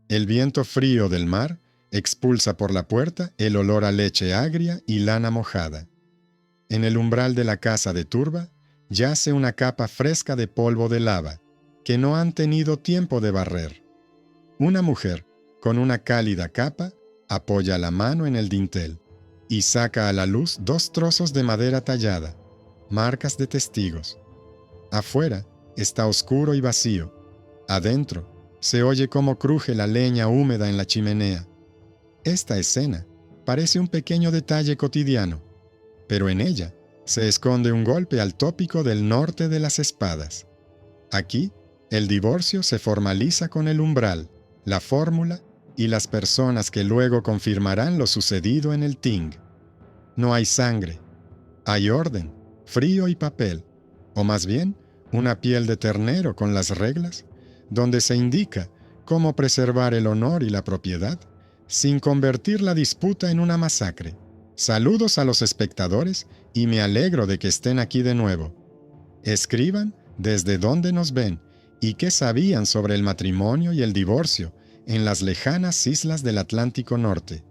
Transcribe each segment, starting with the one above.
El viento frío del mar expulsa por la puerta el olor a leche agria y lana mojada. En el umbral de la casa de turba yace una capa fresca de polvo de lava, que no han tenido tiempo de barrer. Una mujer, con una cálida capa, apoya la mano en el dintel y saca a la luz 2 trozos de madera tallada, marcas de testigos. Afuera está oscuro y vacío. Adentro se oye cómo cruje la leña húmeda en la chimenea. Esta escena parece un pequeño detalle cotidiano, pero en ella se esconde un golpe al tópico del norte de las espadas. Aquí, el divorcio se formaliza con el umbral, la fórmula y las personas que luego confirmarán lo sucedido en el Ting. No hay sangre, hay orden, frío y papel, o más bien, una piel de ternero con las reglas, donde se indica cómo preservar el honor y la propiedad sin convertir la disputa en una masacre. Saludos a los espectadores y me alegro de que estén aquí de nuevo. Escriban desde dónde nos ven y qué sabían sobre el matrimonio y el divorcio en las lejanas islas del Atlántico Norte.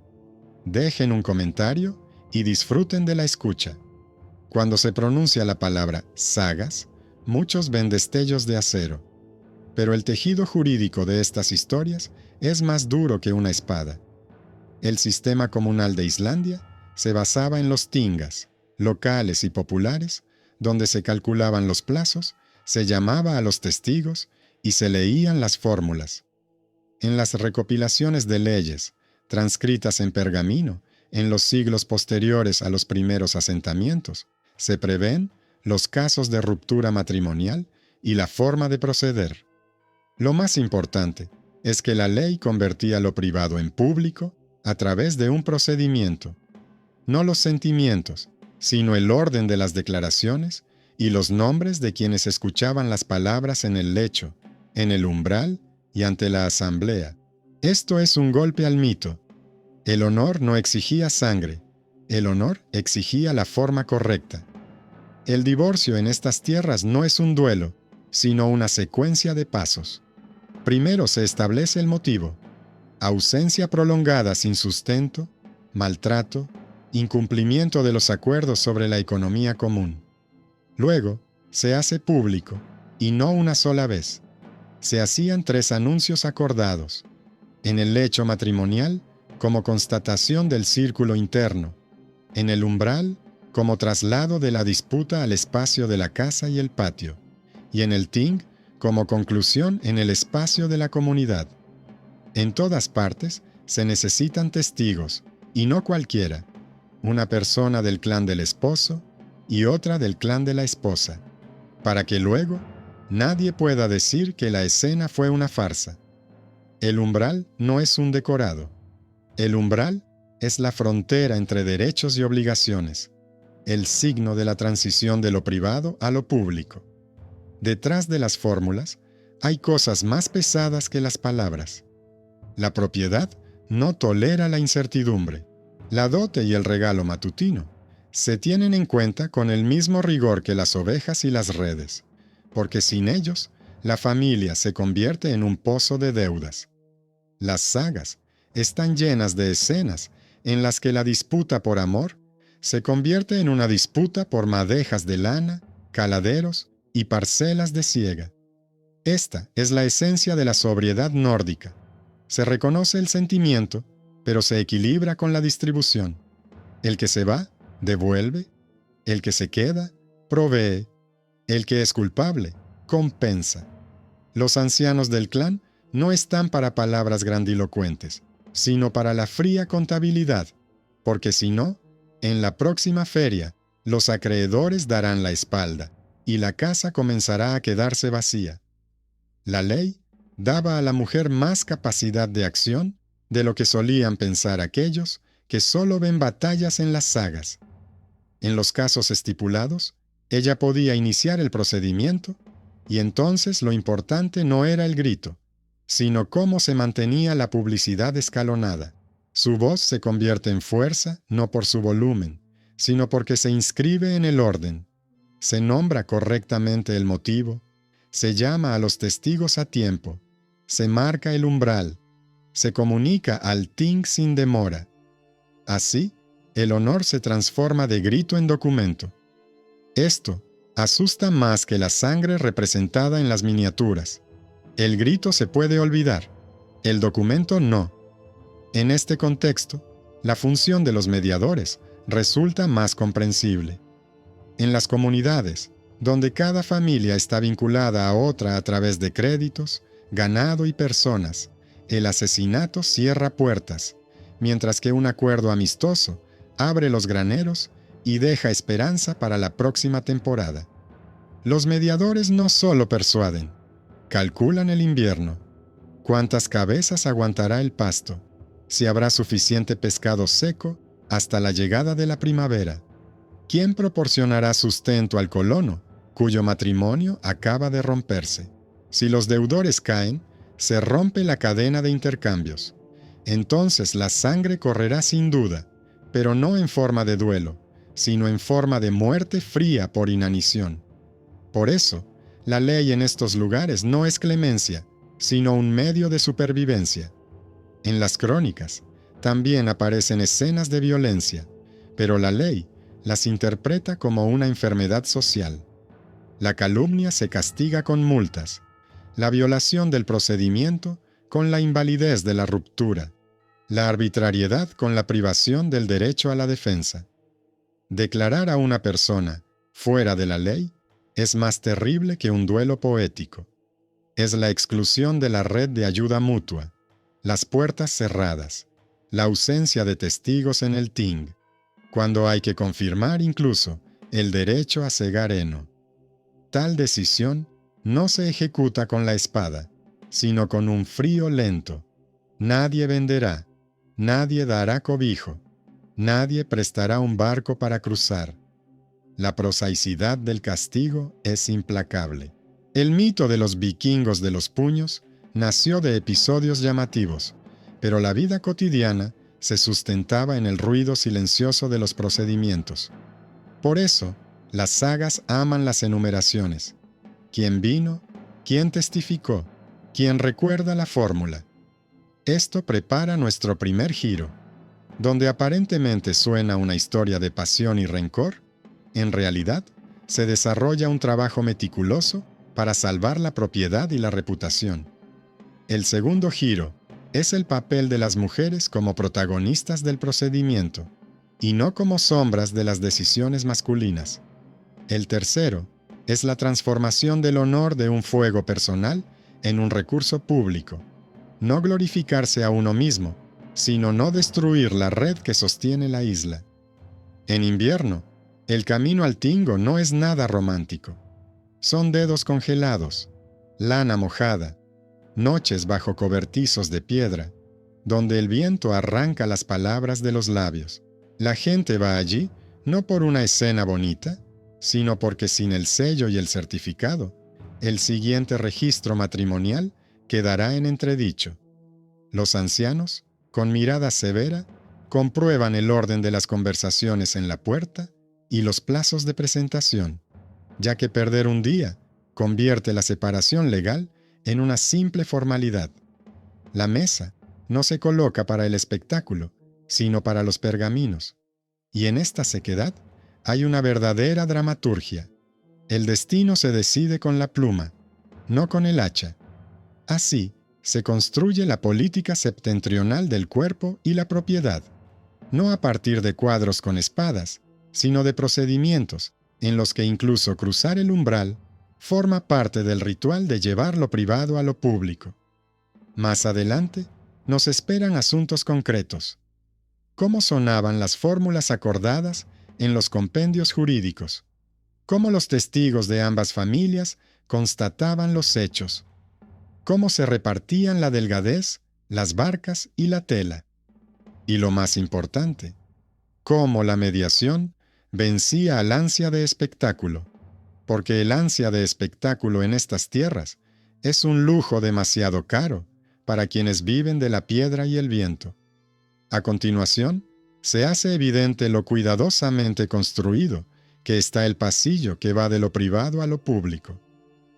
Dejen un comentario y disfruten de la escucha. Cuando se pronuncia la palabra sagas, muchos ven destellos de acero. Pero el tejido jurídico de estas historias es más duro que una espada. El sistema comunal de Islandia se basaba en los tingas, locales y populares, donde se calculaban los plazos, se llamaba a los testigos y se leían las fórmulas. En las recopilaciones de leyes, transcritas en pergamino, en los siglos posteriores a los primeros asentamientos, se prevén los casos de ruptura matrimonial y la forma de proceder. Lo más importante es que la ley convertía lo privado en público a través de un procedimiento. No los sentimientos, sino el orden de las declaraciones y los nombres de quienes escuchaban las palabras en el lecho, en el umbral y ante la asamblea. Esto es un golpe al mito. El honor no exigía sangre, el honor exigía la forma correcta. El divorcio en estas tierras no es un duelo, sino una secuencia de pasos. Primero se establece el motivo: ausencia prolongada sin sustento, maltrato, incumplimiento de los acuerdos sobre la economía común. Luego, se hace público, y no una sola vez. Se hacían 3 anuncios acordados. En el lecho matrimonial, como constatación del círculo interno. En el umbral, como traslado de la disputa al espacio de la casa y el patio. Y en el Ting, como conclusión en el espacio de la comunidad. En todas partes se necesitan testigos, y no cualquiera. Una persona del clan del esposo y otra del clan de la esposa, para que luego nadie pueda decir que la escena fue una farsa. El umbral no es un decorado. El umbral es la frontera entre derechos y obligaciones, el signo de la transición de lo privado a lo público. Detrás de las fórmulas hay cosas más pesadas que las palabras. La propiedad no tolera la incertidumbre. La dote y el regalo matutino se tienen en cuenta con el mismo rigor que las ovejas y las redes, porque sin ellos, la familia se convierte en un pozo de deudas. Las sagas están llenas de escenas en las que la disputa por amor se convierte en una disputa por madejas de lana, caladeros y parcelas de siega. Esta es la esencia de la sobriedad nórdica. Se reconoce el sentimiento, pero se equilibra con la distribución. El que se va, devuelve. El que se queda, provee. El que es culpable, compensa. Los ancianos del clan no están para palabras grandilocuentes, sino para la fría contabilidad, porque si no, en la próxima feria, los acreedores darán la espalda, y la casa comenzará a quedarse vacía. La ley daba a la mujer más capacidad de acción de lo que solían pensar aquellos que solo ven batallas en las sagas. En los casos estipulados, ella podía iniciar el procedimiento, y entonces lo importante no era el grito, sino cómo se mantenía la publicidad escalonada. Su voz se convierte en fuerza no por su volumen, sino porque se inscribe en el orden. Se nombra correctamente el motivo, se llama a los testigos a tiempo, se marca el umbral, se comunica al ting sin demora. Así, el honor se transforma de grito en documento. Esto asusta más que la sangre representada en las miniaturas. El grito se puede olvidar, el documento no. En este contexto, la función de los mediadores resulta más comprensible. En las comunidades, donde cada familia está vinculada a otra a través de créditos, ganado y personas, el asesinato cierra puertas, mientras que un acuerdo amistoso abre los graneros y deja esperanza para la próxima temporada. Los mediadores no solo persuaden, calculan el invierno. ¿Cuántas cabezas aguantará el pasto? Si habrá suficiente pescado seco hasta la llegada de la primavera. ¿Quién proporcionará sustento al colono, cuyo matrimonio acaba de romperse? Si los deudores caen, se rompe la cadena de intercambios. Entonces la sangre correrá sin duda, pero no en forma de duelo, sino en forma de muerte fría por inanición. Por eso, la ley en estos lugares no es clemencia, sino un medio de supervivencia. En las crónicas también aparecen escenas de violencia, pero la ley las interpreta como una enfermedad social. La calumnia se castiga con multas, la violación del procedimiento con la invalidez de la ruptura, la arbitrariedad con la privación del derecho a la defensa. Declarar a una persona fuera de la ley es más terrible que un duelo poético. Es la exclusión de la red de ayuda mutua, las puertas cerradas, la ausencia de testigos en el ting, cuando hay que confirmar incluso el derecho a segar heno. Tal decisión no se ejecuta con la espada, sino con un frío lento. Nadie venderá, nadie dará cobijo, nadie prestará un barco para cruzar. La prosaicidad del castigo es implacable. El mito de los vikingos de los puños nació de episodios llamativos, pero la vida cotidiana se sustentaba en el ruido silencioso de los procedimientos. Por eso, las sagas aman las enumeraciones. ¿Quién vino? ¿Quién testificó? ¿Quién recuerda la fórmula? Esto prepara nuestro primer giro. Donde aparentemente suena una historia de pasión y rencor, en realidad se desarrolla un trabajo meticuloso para salvar la propiedad y la reputación. El segundo giro es el papel de las mujeres como protagonistas del procedimiento, y no como sombras de las decisiones masculinas. El tercero es la transformación del honor de un fuego personal en un recurso público. No glorificarse a uno mismo, sino no destruir la red que sostiene la isla. En invierno, el camino al tingo no es nada romántico. Son dedos congelados, lana mojada, noches bajo cobertizos de piedra, donde el viento arranca las palabras de los labios. La gente va allí no por una escena bonita, sino porque sin el sello y el certificado, el siguiente registro matrimonial quedará en entredicho. Los ancianos, con mirada severa, comprueban el orden de las conversaciones en la puerta y los plazos de presentación, ya que perder un día convierte la separación legal en una simple formalidad. La mesa no se coloca para el espectáculo, sino para los pergaminos. Y en esta sequedad hay una verdadera dramaturgia. El destino se decide con la pluma, no con el hacha. Así se construye la política septentrional del cuerpo y la propiedad, no a partir de cuadros con espadas, sino de procedimientos en los que incluso cruzar el umbral forma parte del ritual de llevar lo privado a lo público. Más adelante, nos esperan asuntos concretos. ¿Cómo sonaban las fórmulas acordadas en los compendios jurídicos? ¿Cómo los testigos de ambas familias constataban los hechos? ¿Cómo se repartían la delgadez, las barcas y la tela? Y lo más importante, cómo la mediación vencía al ansia de espectáculo, porque el ansia de espectáculo en estas tierras es un lujo demasiado caro para quienes viven de la piedra y el viento. A continuación, se hace evidente lo cuidadosamente construido que está el pasillo que va de lo privado a lo público.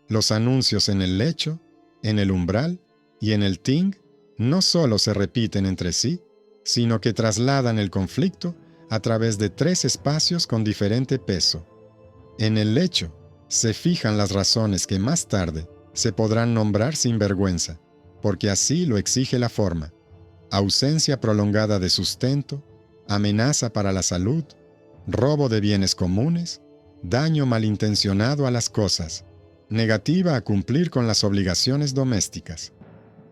Los anuncios en el lecho, en el umbral y en el ting no solo se repiten entre sí, sino que trasladan el conflicto a través de 3 espacios con diferente peso. En el lecho se fijan las razones que más tarde se podrán nombrar sin vergüenza, porque así lo exige la forma: ausencia prolongada de sustento, amenaza para la salud, robo de bienes comunes, daño malintencionado a las cosas, negativa a cumplir con las obligaciones domésticas.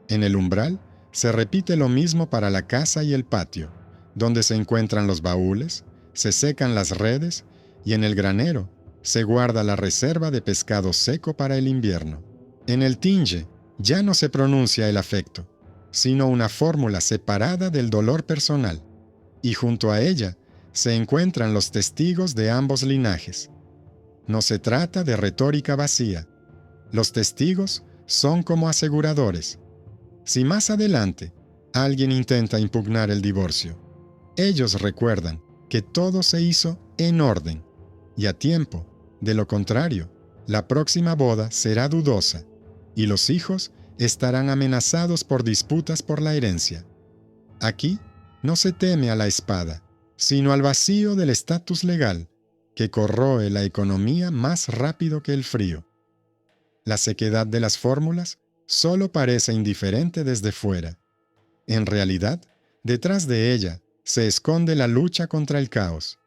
En el umbral se repite lo mismo para la casa y el patio, donde se encuentran los baúles, se secan las redes y en el granero se guarda la reserva de pescado seco para el invierno. En el tinge ya no se pronuncia el afecto, sino una fórmula separada del dolor personal, y junto a ella se encuentran los testigos de ambos linajes. No se trata de retórica vacía. Los testigos son como aseguradores. Si más adelante alguien intenta impugnar el divorcio, ellos recuerdan que todo se hizo en orden y a tiempo. De lo contrario, la próxima boda será dudosa y los hijos estarán amenazados por disputas por la herencia. Aquí no se teme a la espada, sino al vacío del estatus legal, que corroe la economía más rápido que el frío. La sequedad de las fórmulas solo parece indiferente desde fuera. En realidad, detrás de ella se esconde la lucha contra el caos.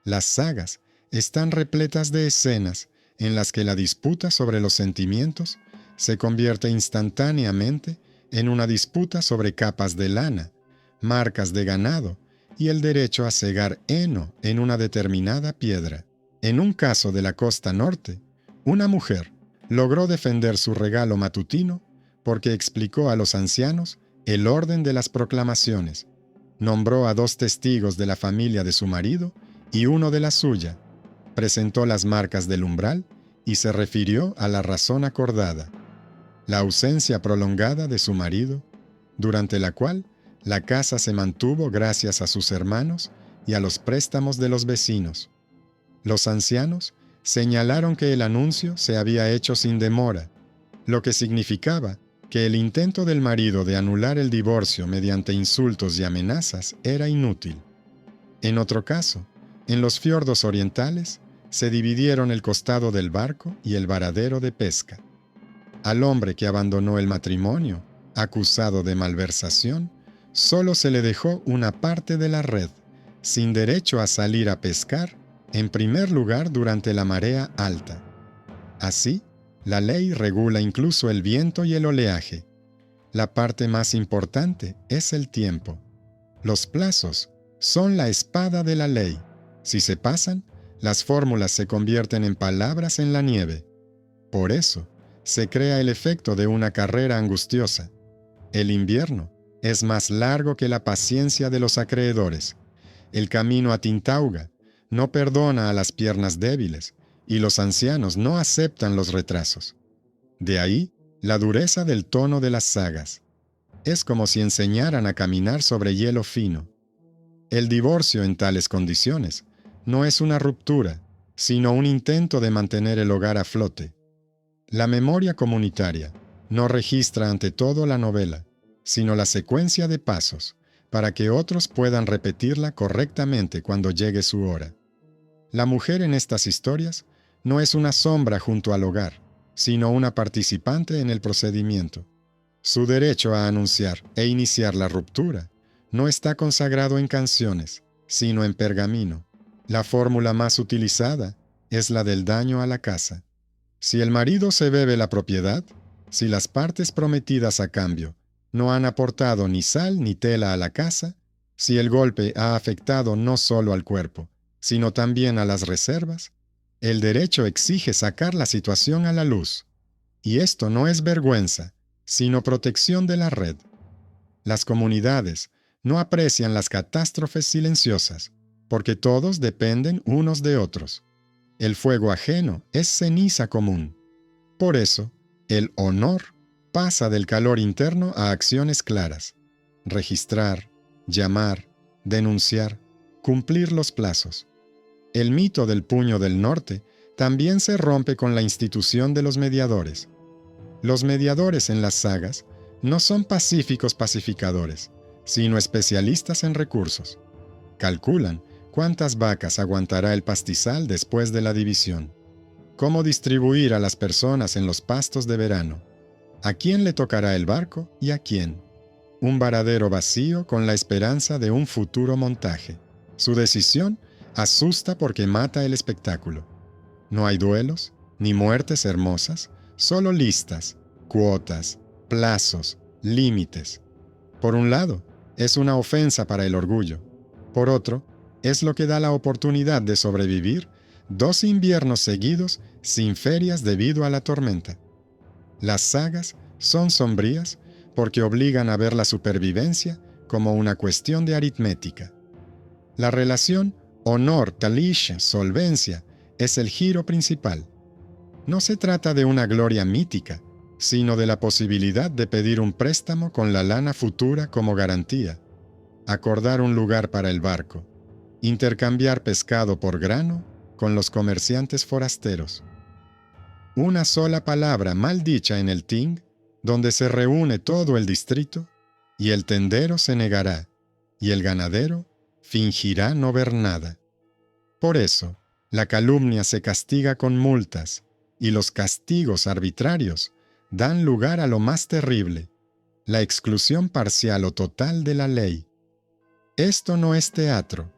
Las sagas están repletas de escenas en las que la disputa sobre los sentimientos se convierte instantáneamente en una disputa sobre capas de lana, marcas de ganado y el derecho a segar heno en una determinada piedra. En un caso de la costa norte, una mujer logró defender su regalo matutino porque explicó a los ancianos el orden de las proclamaciones, nombró a 2 testigos de la familia de su marido y uno de la suya, presentó las marcas del umbral y se refirió a la razón acordada: la ausencia prolongada de su marido, durante la cual la casa se mantuvo gracias a sus hermanos y a los préstamos de los vecinos. Los ancianos señalaron que el anuncio se había hecho sin demora, lo que significaba que el intento del marido de anular el divorcio mediante insultos y amenazas era inútil. En otro caso, en los fiordos orientales, se dividieron el costado del barco y el varadero de pesca. Al hombre que abandonó el matrimonio, acusado de malversación, solo se le dejó una parte de la red, sin derecho a salir a pescar, en primer lugar durante la marea alta. Así, la ley regula incluso el viento y el oleaje. La parte más importante es el tiempo. Los plazos son la espada de la ley. Si se pasan, las fórmulas se convierten en palabras en la nieve. Por eso, se crea el efecto de una carrera angustiosa. El invierno es más largo que la paciencia de los acreedores. El camino a Tintauga no perdona a las piernas débiles, y los ancianos no aceptan los retrasos. De ahí la dureza del tono de las sagas. Es como si enseñaran a caminar sobre hielo fino. El divorcio en tales condiciones no es una ruptura, sino un intento de mantener el hogar a flote. La memoria comunitaria no registra ante todo la novela, sino la secuencia de pasos, para que otros puedan repetirla correctamente cuando llegue su hora. La mujer en estas historias no es una sombra junto al hogar, sino una participante en el procedimiento. Su derecho a anunciar e iniciar la ruptura no está consagrado en canciones, sino en pergamino. La fórmula más utilizada es la del daño a la casa. Si el marido se bebe la propiedad, si las partes prometidas a cambio no han aportado ni sal ni tela a la casa, si el golpe ha afectado no solo al cuerpo, sino también a las reservas, el derecho exige sacar la situación a la luz. Y esto no es vergüenza, sino protección de la red. Las comunidades no aprecian las catástrofes silenciosas, porque todos dependen unos de otros. El fuego ajeno es ceniza común. Por eso, el honor pasa del calor interno a acciones claras: registrar, llamar, denunciar, cumplir los plazos. El mito del puño del norte también se rompe con la institución de los mediadores. Los mediadores en las sagas no son pacíficos pacificadores, sino especialistas en recursos. Calculan cuántas vacas aguantará el pastizal después de la división, cómo distribuir a las personas en los pastos de verano, a quién le tocará el barco y a quién. Un varadero vacío con la esperanza de un futuro montaje. Su decisión asusta porque mata el espectáculo. No hay duelos, ni muertes hermosas, solo listas, cuotas, plazos, límites. Por un lado, es una ofensa para el orgullo. Por otro, es lo que da la oportunidad de sobrevivir 2 inviernos seguidos sin ferias debido a la tormenta. Las sagas son sombrías porque obligan a ver la supervivencia como una cuestión de aritmética. La relación honor-talish-solvencia es el giro principal. No se trata de una gloria mítica, sino de la posibilidad de pedir un préstamo con la lana futura como garantía, acordar un lugar para el barco, intercambiar pescado por grano con los comerciantes forasteros. Una sola palabra mal dicha en el ting, donde se reúne todo el distrito, y el tendero se negará, y el ganadero fingirá no ver nada. Por eso, la calumnia se castiga con multas, y los castigos arbitrarios dan lugar a lo más terrible, la exclusión parcial o total de la ley. Esto no es teatro,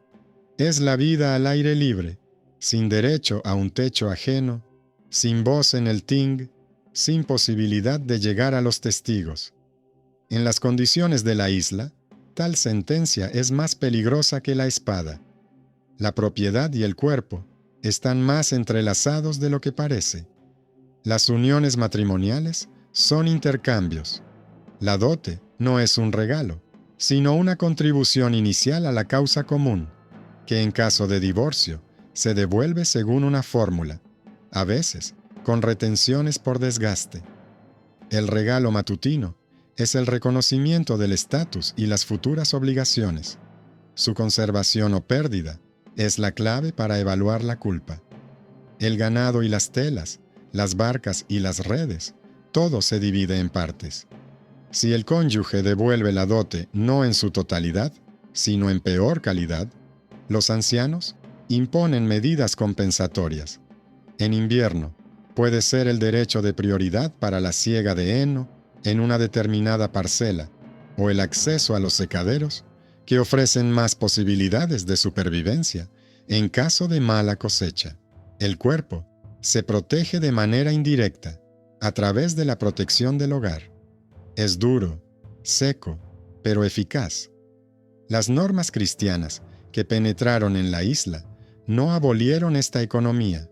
es la vida al aire libre, sin derecho a un techo ajeno, sin voz en el ting, sin posibilidad de llegar a los testigos. En las condiciones de la isla, tal sentencia es más peligrosa que la espada. La propiedad y el cuerpo están más entrelazados de lo que parece. Las uniones matrimoniales son intercambios. La dote no es un regalo, sino una contribución inicial a la causa común, que en caso de divorcio se devuelve según una fórmula, a veces con retenciones por desgaste. El regalo matutino es el reconocimiento del estatus y las futuras obligaciones. Su conservación o pérdida es la clave para evaluar la culpa. El ganado y las telas, las barcas y las redes, todo se divide en partes. Si el cónyuge devuelve la dote no en su totalidad, sino en peor calidad, los ancianos imponen medidas compensatorias. En invierno, puede ser el derecho de prioridad para la siega de heno en una determinada parcela, o el acceso a los secaderos, que ofrecen más posibilidades de supervivencia en caso de mala cosecha. El cuerpo se protege de manera indirecta, a través de la protección del hogar. Es duro, seco, pero eficaz. Las normas cristianas que penetraron en la isla no abolieron esta economía.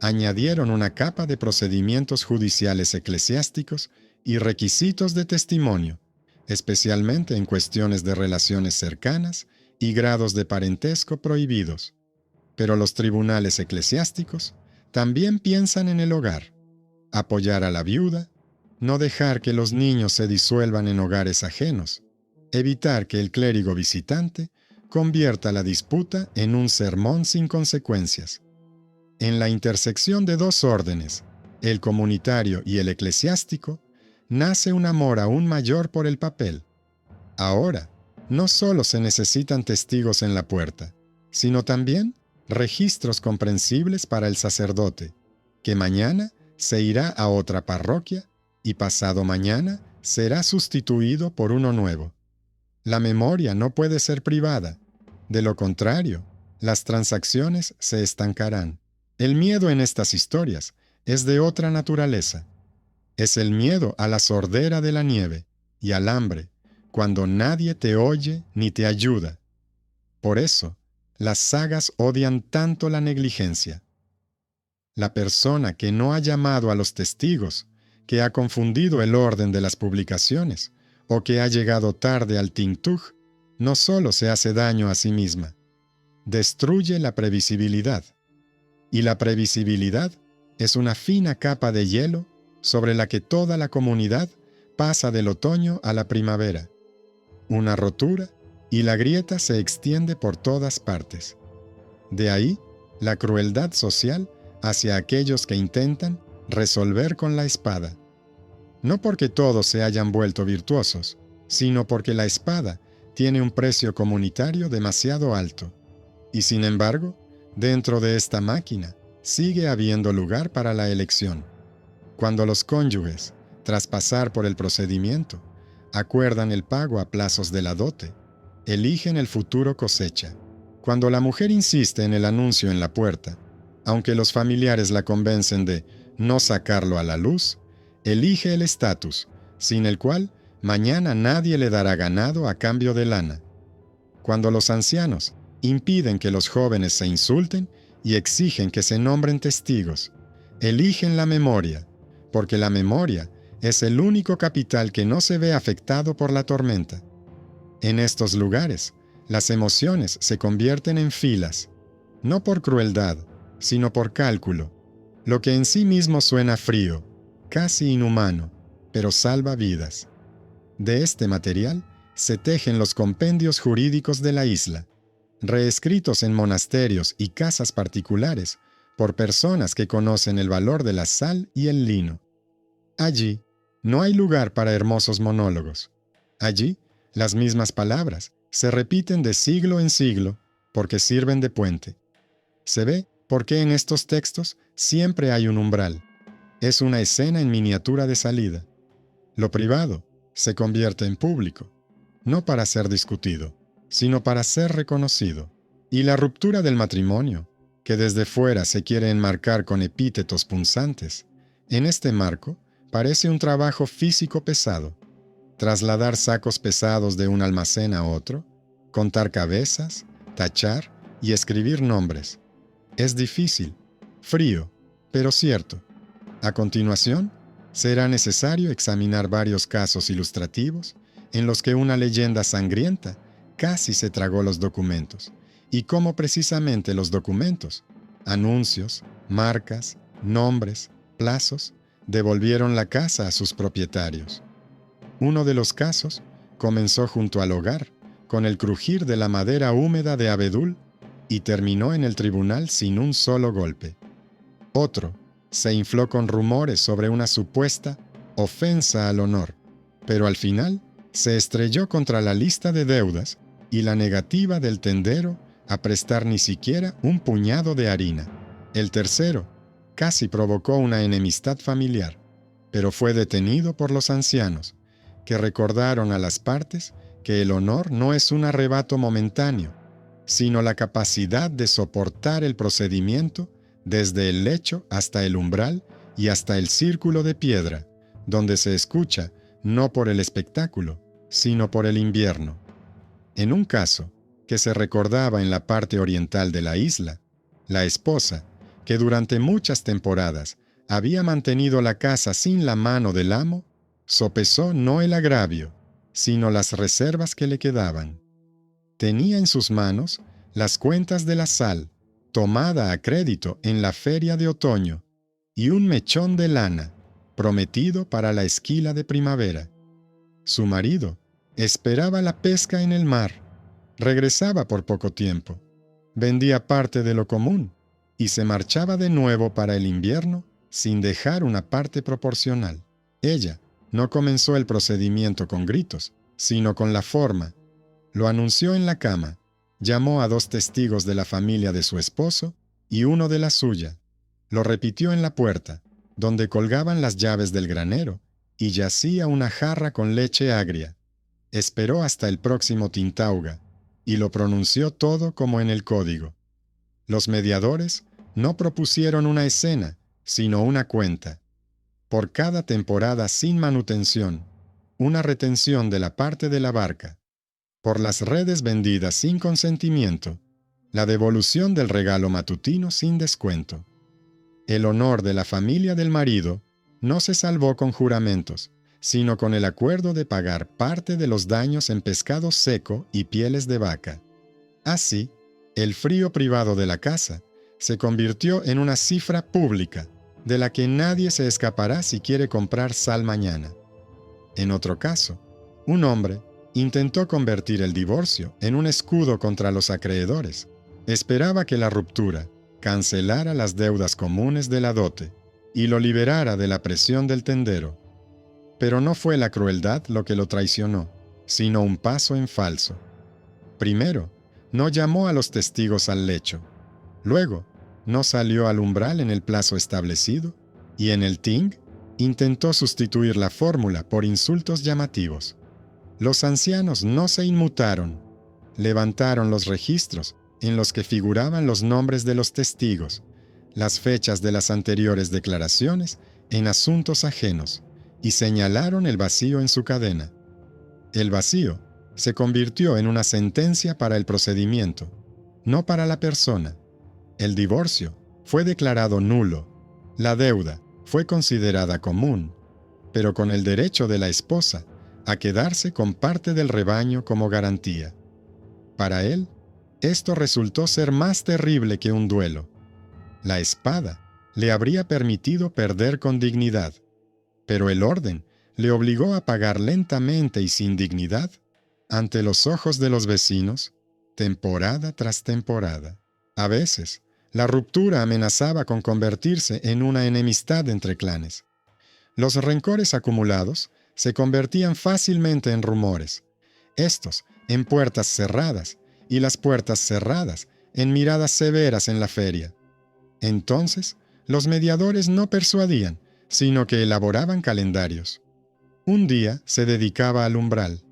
Añadieron una capa de procedimientos judiciales eclesiásticos y requisitos de testimonio, especialmente en cuestiones de relaciones cercanas y grados de parentesco prohibidos. Pero los tribunales eclesiásticos también piensan en el hogar, apoyar a la viuda, no dejar que los niños se disuelvan en hogares ajenos, evitar que el clérigo visitante convierta la disputa en un sermón sin consecuencias. En la intersección de 2 órdenes, el comunitario y el eclesiástico, nace un amor aún mayor por el papel. Ahora, no solo se necesitan testigos en la puerta, sino también registros comprensibles para el sacerdote, que mañana se irá a otra parroquia y pasado mañana será sustituido por uno nuevo. La memoria no puede ser privada, de lo contrario, las transacciones se estancarán. El miedo en estas historias es de otra naturaleza. Es el miedo a la sordera de la nieve y al hambre, cuando nadie te oye ni te ayuda. Por eso, las sagas odian tanto la negligencia. La persona que no ha llamado a los testigos, que ha confundido el orden de las publicaciones, o que ha llegado tarde al Tingtug, no solo se hace daño a sí misma, destruye la previsibilidad. Y la previsibilidad es una fina capa de hielo sobre la que toda la comunidad pasa del otoño a la primavera. Una rotura y la grieta se extiende por todas partes. De ahí la crueldad social hacia aquellos que intentan resolver con la espada. no porque todos se hayan vuelto virtuosos, sino porque la espada tiene un precio comunitario demasiado alto. Y sin embargo, dentro de esta máquina sigue habiendo lugar para la elección. Cuando los cónyuges, tras pasar por el procedimiento, acuerdan el pago a plazos de la dote, eligen el futuro cosecha. Cuando la mujer insiste en el anuncio en la puerta, aunque los familiares la convencen de no sacarlo a la luz, elige el estatus, sin el cual mañana nadie le dará ganado a cambio de lana. Cuando los ancianos impiden que los jóvenes se insulten y exigen que se nombren testigos, eligen la memoria, porque la memoria es el único capital que no se ve afectado por la tormenta. En estos lugares, las emociones se convierten en filas, no por crueldad, sino por cálculo, lo que en sí mismo suena frío, casi inhumano, pero salva vidas. De este material se tejen los compendios jurídicos de la isla, reescritos en monasterios y casas particulares por personas que conocen el valor de la sal y el lino. Allí no hay lugar para hermosos monólogos. Allí las mismas palabras se repiten de siglo en siglo porque sirven de puente. Se ve por qué en estos textos siempre hay un umbral. Es una escena en miniatura de salida. Lo privado se convierte en público, no para ser discutido, sino para ser reconocido. Y la ruptura del matrimonio, que desde fuera se quiere enmarcar con epítetos punzantes, en este marco parece un trabajo físico pesado. Trasladar sacos pesados de un almacén a otro, contar cabezas, tachar y escribir nombres. Es difícil, frío, pero cierto. A continuación, será necesario examinar varios casos ilustrativos en los que una leyenda sangrienta casi se tragó los documentos, y cómo precisamente los documentos, anuncios, marcas, nombres, plazos, devolvieron la casa a sus propietarios. Uno de los casos comenzó junto al hogar, con el crujir de la madera húmeda de abedul, y terminó en el tribunal sin un solo golpe. Otro se infló con rumores sobre una supuesta ofensa al honor, pero al final se estrelló contra la lista de deudas y la negativa del tendero a prestar ni siquiera un puñado de harina. El tercero casi provocó una enemistad familiar, pero fue detenido por los ancianos, que recordaron a las partes que el honor no es un arrebato momentáneo, sino la capacidad de soportar el procedimiento desde el lecho hasta el umbral y hasta el círculo de piedra, donde se escucha no por el espectáculo, sino por el invierno. En un caso que se recordaba en la parte oriental de la isla, la esposa, que durante muchas temporadas había mantenido la casa sin la mano del amo, sopesó no el agravio, sino las reservas que le quedaban. Tenía en sus manos las cuentas de la sal, tomada a crédito en la feria de otoño, y un mechón de lana, prometido para la esquila de primavera. Su marido esperaba la pesca en el mar, regresaba por poco tiempo, vendía parte de lo común, y se marchaba de nuevo para el invierno sin dejar una parte proporcional. Ella no comenzó el procedimiento con gritos, sino con la forma. Lo anunció en la cama, llamó a 2 testigos de la familia de su esposo y uno de la suya. Lo repitió en la puerta, donde colgaban las llaves del granero, y yacía una jarra con leche agria. Esperó hasta el próximo tintauga, y lo pronunció todo como en el código. Los mediadores no propusieron una escena, sino una cuenta. Por cada temporada sin manutención, una retención de la parte de la barca. Por las redes vendidas sin consentimiento, la devolución del regalo matutino sin descuento. El honor de la familia del marido no se salvó con juramentos, sino con el acuerdo de pagar parte de los daños en pescado seco y pieles de vaca. Así, el frío privado de la casa se convirtió en una cifra pública, de la que nadie se escapará si quiere comprar sal mañana. En otro caso, un hombre intentó convertir el divorcio en un escudo contra los acreedores. Esperaba que la ruptura cancelara las deudas comunes de la dote y lo liberara de la presión del tendero. Pero no fue la crueldad lo que lo traicionó, sino un paso en falso. Primero, no llamó a los testigos al lecho. Luego, no salió al umbral en el plazo establecido, y en el ting intentó sustituir la fórmula por insultos llamativos. Los ancianos no se inmutaron. Levantaron los registros en los que figuraban los nombres de los testigos, las fechas de las anteriores declaraciones en asuntos ajenos, y señalaron el vacío en su cadena. El vacío se convirtió en una sentencia para el procedimiento, no para la persona. El divorcio fue declarado nulo, la deuda fue considerada común, pero con el derecho de la esposa a quedarse con parte del rebaño como garantía. Para él, esto resultó ser más terrible que un duelo. La espada le habría permitido perder con dignidad, pero el orden le obligó a pagar lentamente y sin dignidad ante los ojos de los vecinos, temporada tras temporada. A veces, la ruptura amenazaba con convertirse en una enemistad entre clanes. Los rencores acumulados se convertían fácilmente en rumores, estos en puertas cerradas y las puertas cerradas en miradas severas en la feria. Entonces, los mediadores no persuadían, sino que elaboraban calendarios. Un día se dedicaba al umbral,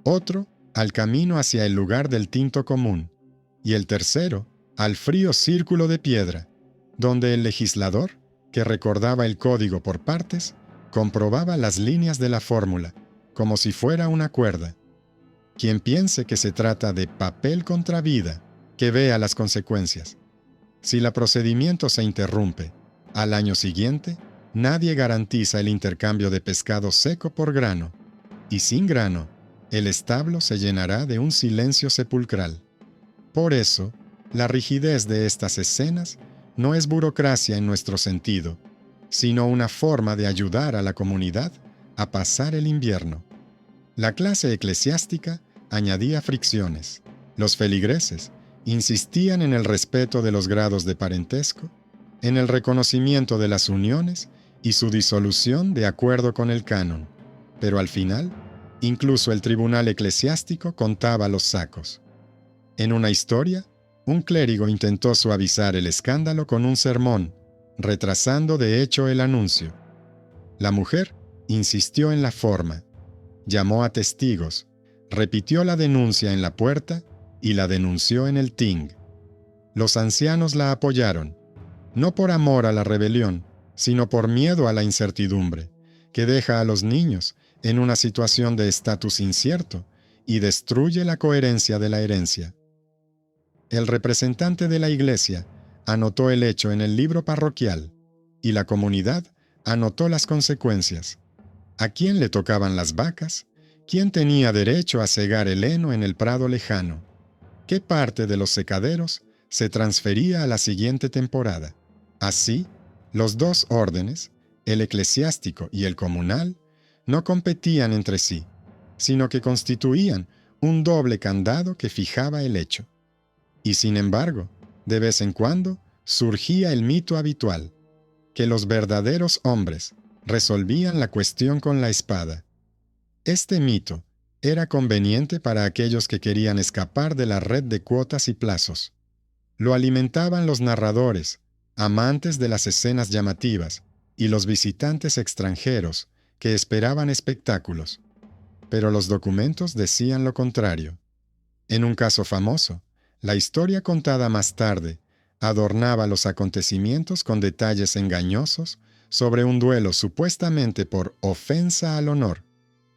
otro al camino hacia el lugar del tinto común, y el tercero al frío círculo de piedra, donde el legislador, que recordaba el código por partes, comprobaba las líneas de la fórmula, como si fuera una cuerda. Quien piense que se trata de papel contra vida, que vea las consecuencias. Si el procedimiento se interrumpe, al año siguiente, nadie garantiza el intercambio de pescado seco por grano, y sin grano, el establo se llenará de un silencio sepulcral. Por eso, la rigidez de estas escenas no es burocracia en nuestro sentido, sino una forma de ayudar a la comunidad a pasar el invierno. La clase eclesiástica añadía fricciones. Los feligreses insistían en el respeto de los grados de parentesco, en el reconocimiento de las uniones y su disolución de acuerdo con el canon. Pero al final, incluso el tribunal eclesiástico contaba los sacos. En una historia, un clérigo intentó suavizar el escándalo con un sermón, retrasando de hecho el anuncio. La mujer insistió en la forma, llamó a testigos, repitió la denuncia en la puerta y la denunció en el ting. Los ancianos la apoyaron, no por amor a la rebelión, sino por miedo a la incertidumbre, que deja a los niños en una situación de estatus incierto y destruye la coherencia de la herencia. El representante de la iglesia anotó el hecho en el libro parroquial y la comunidad anotó las consecuencias. ¿A quién le tocaban las vacas? ¿Quién tenía derecho a segar el heno en el prado lejano? ¿Qué parte de los secaderos se transfería a la siguiente temporada? Así, los dos órdenes, el eclesiástico y el comunal, no competían entre sí, sino que constituían un doble candado que fijaba el hecho. Y sin embargo, de vez en cuando, surgía el mito habitual, que los verdaderos hombres resolvían la cuestión con la espada. Este mito era conveniente para aquellos que querían escapar de la red de cuotas y plazos. Lo alimentaban los narradores, amantes de las escenas llamativas, y los visitantes extranjeros, que esperaban espectáculos. Pero los documentos decían lo contrario. En un caso famoso, la historia contada más tarde adornaba los acontecimientos con detalles engañosos sobre un duelo supuestamente por ofensa al honor,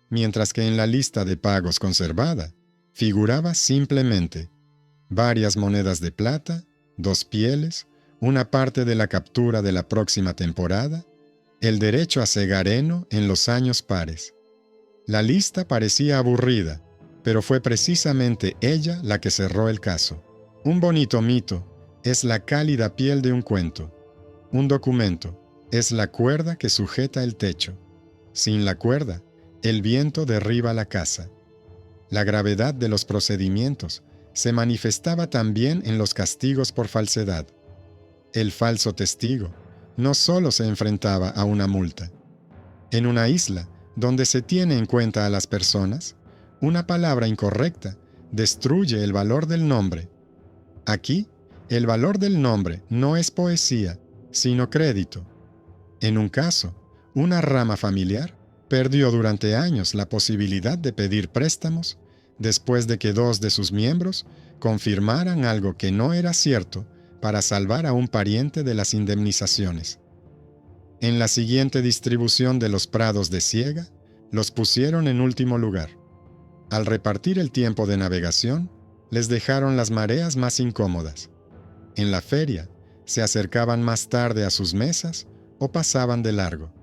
mientras que en la lista de pagos conservada figuraba simplemente varias monedas de plata, 2 pieles, una parte de la captura de la próxima temporada, el derecho a segar heno en los años pares. La lista parecía aburrida, pero fue precisamente ella la que cerró el caso. Un bonito mito es la cálida piel de un cuento. Un documento es la cuerda que sujeta el techo. Sin la cuerda, el viento derriba la casa. La gravedad de los procedimientos se manifestaba también en los castigos por falsedad. El falso testigo no solo se enfrentaba a una multa. En una isla, donde se tiene en cuenta a las personas, una palabra incorrecta destruye el valor del nombre. Aquí, el valor del nombre no es poesía, sino crédito. En un caso, una rama familiar perdió durante años la posibilidad de pedir préstamos después de que 2 de sus miembros confirmaran algo que no era cierto para salvar a un pariente de las indemnizaciones. En la siguiente distribución de los prados de siega, los pusieron en último lugar. Al repartir el tiempo de navegación, les dejaron las mareas más incómodas. En la feria, se acercaban más tarde a sus mesas o pasaban de largo.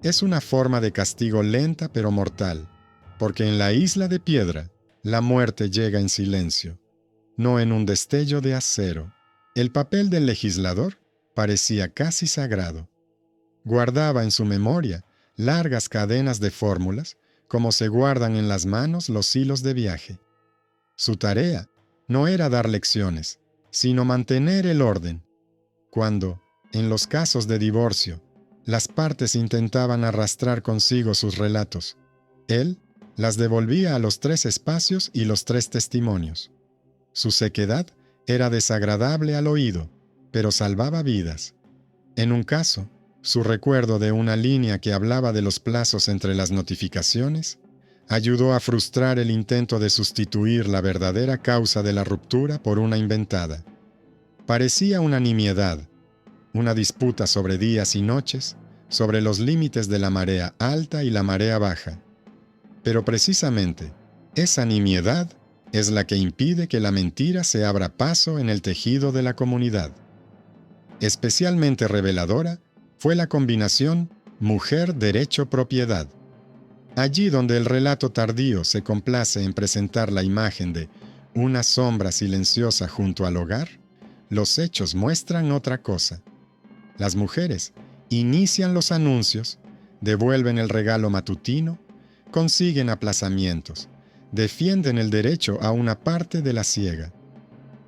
Es una forma de castigo lenta pero mortal, porque en la isla de piedra, la muerte llega en silencio, no en un destello de acero. El papel del legislador parecía casi sagrado. Guardaba en su memoria largas cadenas de fórmulas, como se guardan en las manos los hilos de viaje. Su tarea no era dar lecciones, sino mantener el orden. Cuando, en los casos de divorcio, las partes intentaban arrastrar consigo sus relatos, él las devolvía a los 3 espacios y los 3 testimonios. Su sequedad era desagradable al oído, pero salvaba vidas. En un caso, su recuerdo de una línea que hablaba de los plazos entre las notificaciones ayudó a frustrar el intento de sustituir la verdadera causa de la ruptura por una inventada. Parecía una nimiedad, una disputa sobre días y noches, sobre los límites de la marea alta y la marea baja. Pero precisamente, esa nimiedad es la que impide que la mentira se abra paso en el tejido de la comunidad. Especialmente reveladora fue la combinación mujer-derecho-propiedad. Allí donde el relato tardío se complace en presentar la imagen de una sombra silenciosa junto al hogar, los hechos muestran otra cosa. Las mujeres inician los anuncios, devuelven el regalo matutino, consiguen aplazamientos, defienden el derecho a una parte de la siega.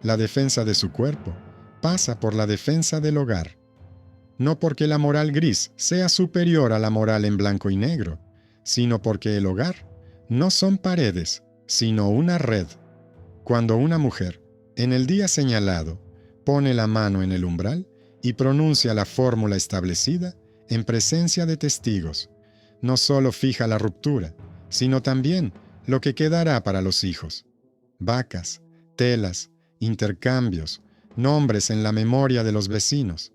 La defensa de su cuerpo pasa por la defensa del hogar. No porque la moral gris sea superior a la moral en blanco y negro, sino porque el hogar no son paredes, sino una red. Cuando una mujer, en el día señalado, pone la mano en el umbral y pronuncia la fórmula establecida en presencia de testigos, no solo fija la ruptura, sino también lo que quedará para los hijos. Vacas, telas, intercambios, nombres en la memoria de los vecinos.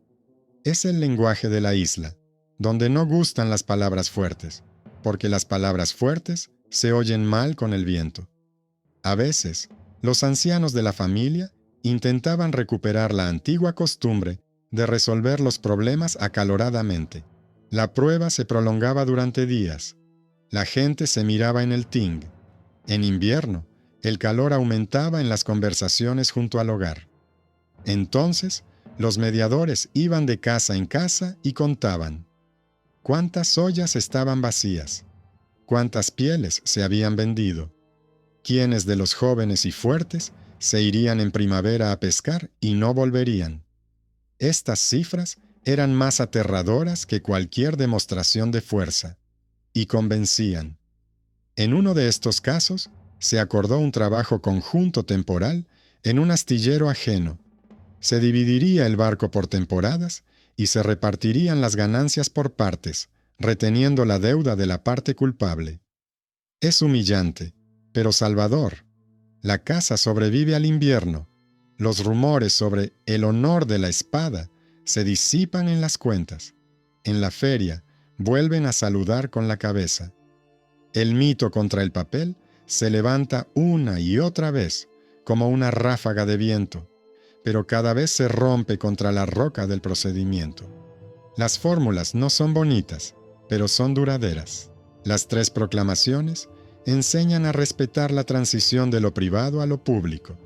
Es el lenguaje de la isla, donde no gustan las palabras fuertes, porque las palabras fuertes se oyen mal con el viento. A veces, los ancianos de la familia intentaban recuperar la antigua costumbre de resolver los problemas acaloradamente. La prueba se prolongaba durante días. La gente se miraba en el ting. En invierno, el calor aumentaba en las conversaciones junto al hogar. Entonces, los mediadores iban de casa en casa y contaban cuántas ollas estaban vacías, cuántas pieles se habían vendido, quiénes de los jóvenes y fuertes se irían en primavera a pescar y no volverían. Estas cifras eran más aterradoras que cualquier demostración de fuerza, y convencían. En uno de estos casos, se acordó un trabajo conjunto temporal en un astillero ajeno. Se dividiría el barco por temporadas y se repartirían las ganancias por partes, reteniendo la deuda de la parte culpable. Es humillante, pero salvador. La casa sobrevive al invierno. Los rumores sobre el honor de la espada se disipan en las cuentas. En la feria, vuelven a saludar con la cabeza. El mito contra el papel se levanta una y otra vez, como una ráfaga de viento, pero cada vez se rompe contra la roca del procedimiento. Las fórmulas no son bonitas, pero son duraderas. Las 3 proclamaciones enseñan a respetar la transición de lo privado a lo público.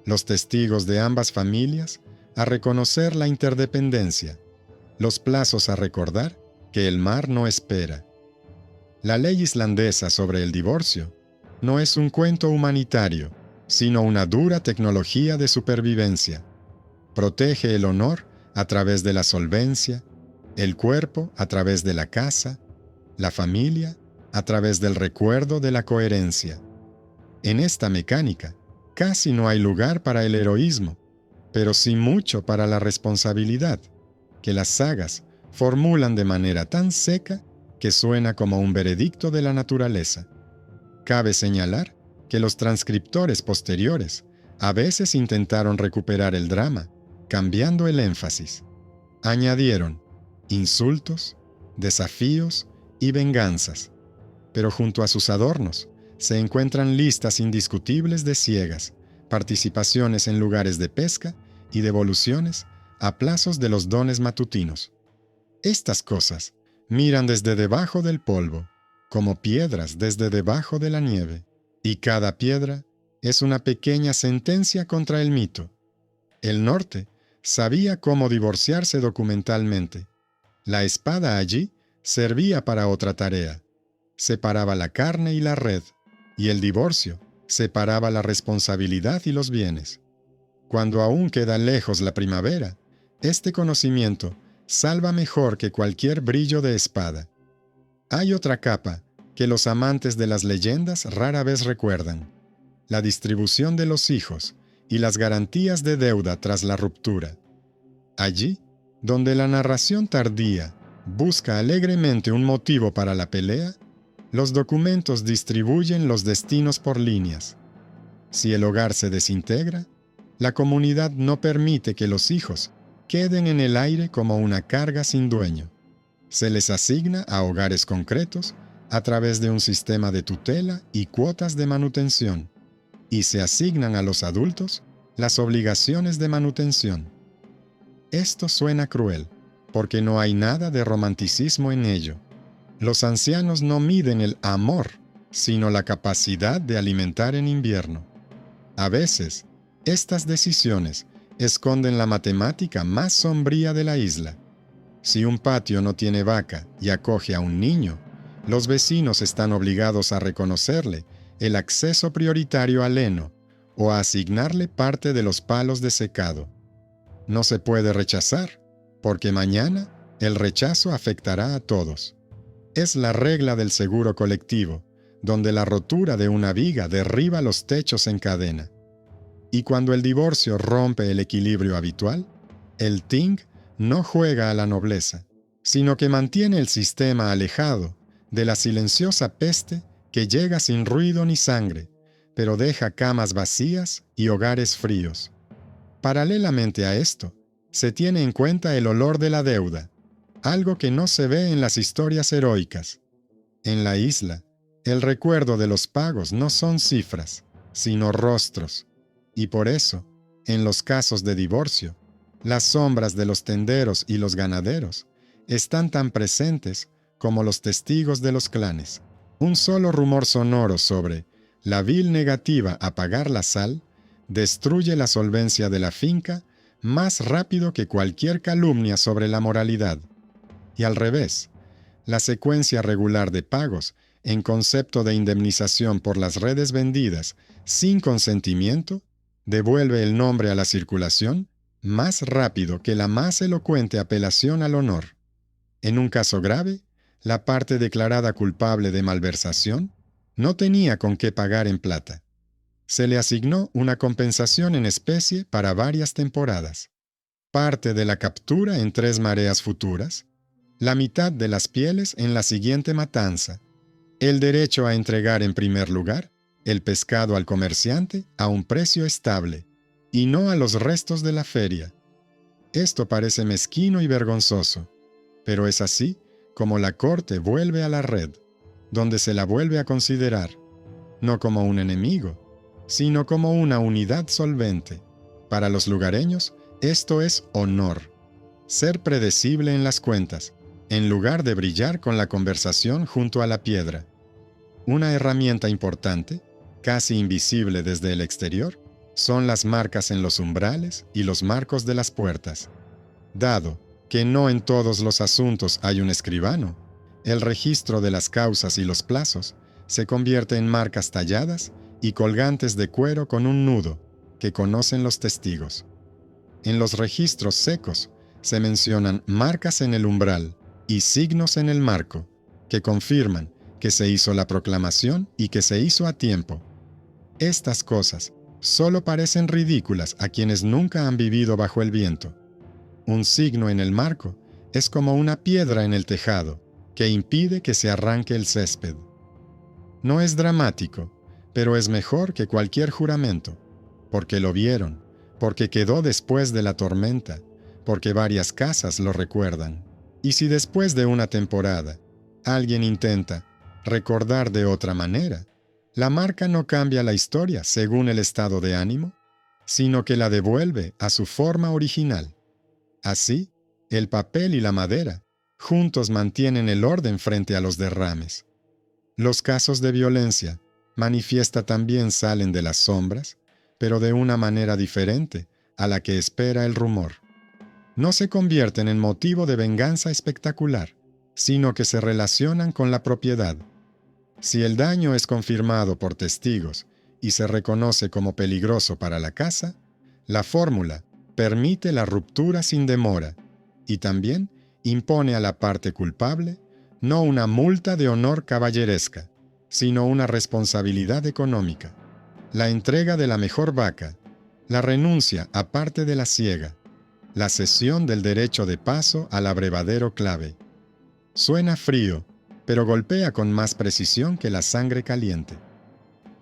Los testigos de ambas familias a reconocer la interdependencia. Los plazos a recordar que el mar no espera. La ley islandesa sobre el divorcio no es un cuento humanitario, sino una dura tecnología de supervivencia. Protege el honor a través de la solvencia, el cuerpo a través de la casa, la familia a través del recuerdo de la coherencia. En esta mecánica, casi no hay lugar para el heroísmo, pero sí mucho para la responsabilidad, que las sagas formulan de manera tan seca que suena como un veredicto de la naturaleza. Cabe señalar que los transcriptores posteriores a veces intentaron recuperar el drama, cambiando el énfasis. Añadieron insultos, desafíos y venganzas, pero junto a sus adornos se encuentran listas indiscutibles de ciegas, participaciones en lugares de pesca y devoluciones a plazos de los dones matutinos. Estas cosas miran desde debajo del polvo, como piedras desde debajo de la nieve, y cada piedra es una pequeña sentencia contra el mito. El norte sabía cómo divorciarse documentalmente. La espada allí servía para otra tarea. Separaba la carne y la red, y el divorcio separaba la responsabilidad y los bienes. Cuando aún queda lejos la primavera, este conocimiento salva mejor que cualquier brillo de espada. Hay otra capa que los amantes de las leyendas rara vez recuerdan: la distribución de los hijos y las garantías de deuda tras la ruptura. Allí, donde la narración tardía busca alegremente un motivo para la pelea, los documentos distribuyen los destinos por líneas. Si el hogar se desintegra, la comunidad no permite que los hijos queden en el aire como una carga sin dueño. Se les asigna a hogares concretos a través de un sistema de tutela y cuotas de manutención, y se asignan a los adultos las obligaciones de manutención. Esto suena cruel, porque no hay nada de romanticismo en ello. Los ancianos no miden el amor, sino la capacidad de alimentar en invierno. A veces, estas decisiones esconden la matemática más sombría de la isla. Si un patio no tiene vaca y acoge a un niño, los vecinos están obligados a reconocerle el acceso prioritario al heno o a asignarle parte de los palos de secado. No se puede rechazar, porque mañana el rechazo afectará a todos. Es la regla del seguro colectivo, donde la rotura de una viga derriba los techos en cadena. Y cuando el divorcio rompe el equilibrio habitual, el Ting no juega a la nobleza, sino que mantiene el sistema alejado de la silenciosa peste que llega sin ruido ni sangre, pero deja camas vacías y hogares fríos. Paralelamente a esto, se tiene en cuenta el olor de la deuda, algo que no se ve en las historias heroicas. En la isla, el recuerdo de los pagos no son cifras, sino rostros, y por eso, en los casos de divorcio, las sombras de los tenderos y los ganaderos están tan presentes como los testigos de los clanes. Un solo rumor sonoro sobre la vil negativa a pagar la sal destruye la solvencia de la finca más rápido que cualquier calumnia sobre la moralidad. Y al revés, la secuencia regular de pagos en concepto de indemnización por las redes vendidas sin consentimiento devuelve el nombre a la circulación más rápido que la más elocuente apelación al honor. En un caso grave, la parte declarada culpable de malversación no tenía con qué pagar en plata. Se le asignó una compensación en especie para varias temporadas, parte de la captura en 3 mareas futuras, la mitad de las pieles en la siguiente matanza, el derecho a entregar en primer lugar el pescado al comerciante a un precio estable, y no a los restos de la feria. Esto parece mezquino y vergonzoso, pero es así como la corte vuelve a la red, donde se la vuelve a considerar, no como un enemigo, sino como una unidad solvente. Para los lugareños, esto es honor, ser predecible en las cuentas, en lugar de brillar con la conversación junto a la piedra. Una herramienta importante, casi invisible desde el exterior, son las marcas en los umbrales y los marcos de las puertas. Dado que no en todos los asuntos hay un escribano, el registro de las causas y los plazos se convierte en marcas talladas y colgantes de cuero con un nudo que conocen los testigos. En los registros secos se mencionan marcas en el umbral y signos en el marco, que confirman que se hizo la proclamación y que se hizo a tiempo. Estas cosas solo parecen ridículas a quienes nunca han vivido bajo el viento. Un signo en el marco es como una piedra en el tejado que impide que se arranque el césped. No es dramático, pero es mejor que cualquier juramento, porque lo vieron, porque quedó después de la tormenta, porque varias casas lo recuerdan. Y si después de una temporada alguien intenta recordar de otra manera, la marca no cambia la historia según el estado de ánimo, sino que la devuelve a su forma original. Así, el papel y la madera juntos mantienen el orden frente a los derrames. Los casos de violencia manifiesta también salen de las sombras, pero de una manera diferente a la que espera el rumor. No se convierten en motivo de venganza espectacular, sino que se relacionan con la propiedad. Si el daño es confirmado por testigos y se reconoce como peligroso para la casa, la fórmula permite la ruptura sin demora y también impone a la parte culpable no una multa de honor caballeresca, sino una responsabilidad económica, la entrega de la mejor vaca, la renuncia a parte de la siega, la cesión del derecho de paso al abrevadero clave. Suena frío, pero golpea con más precisión que la sangre caliente.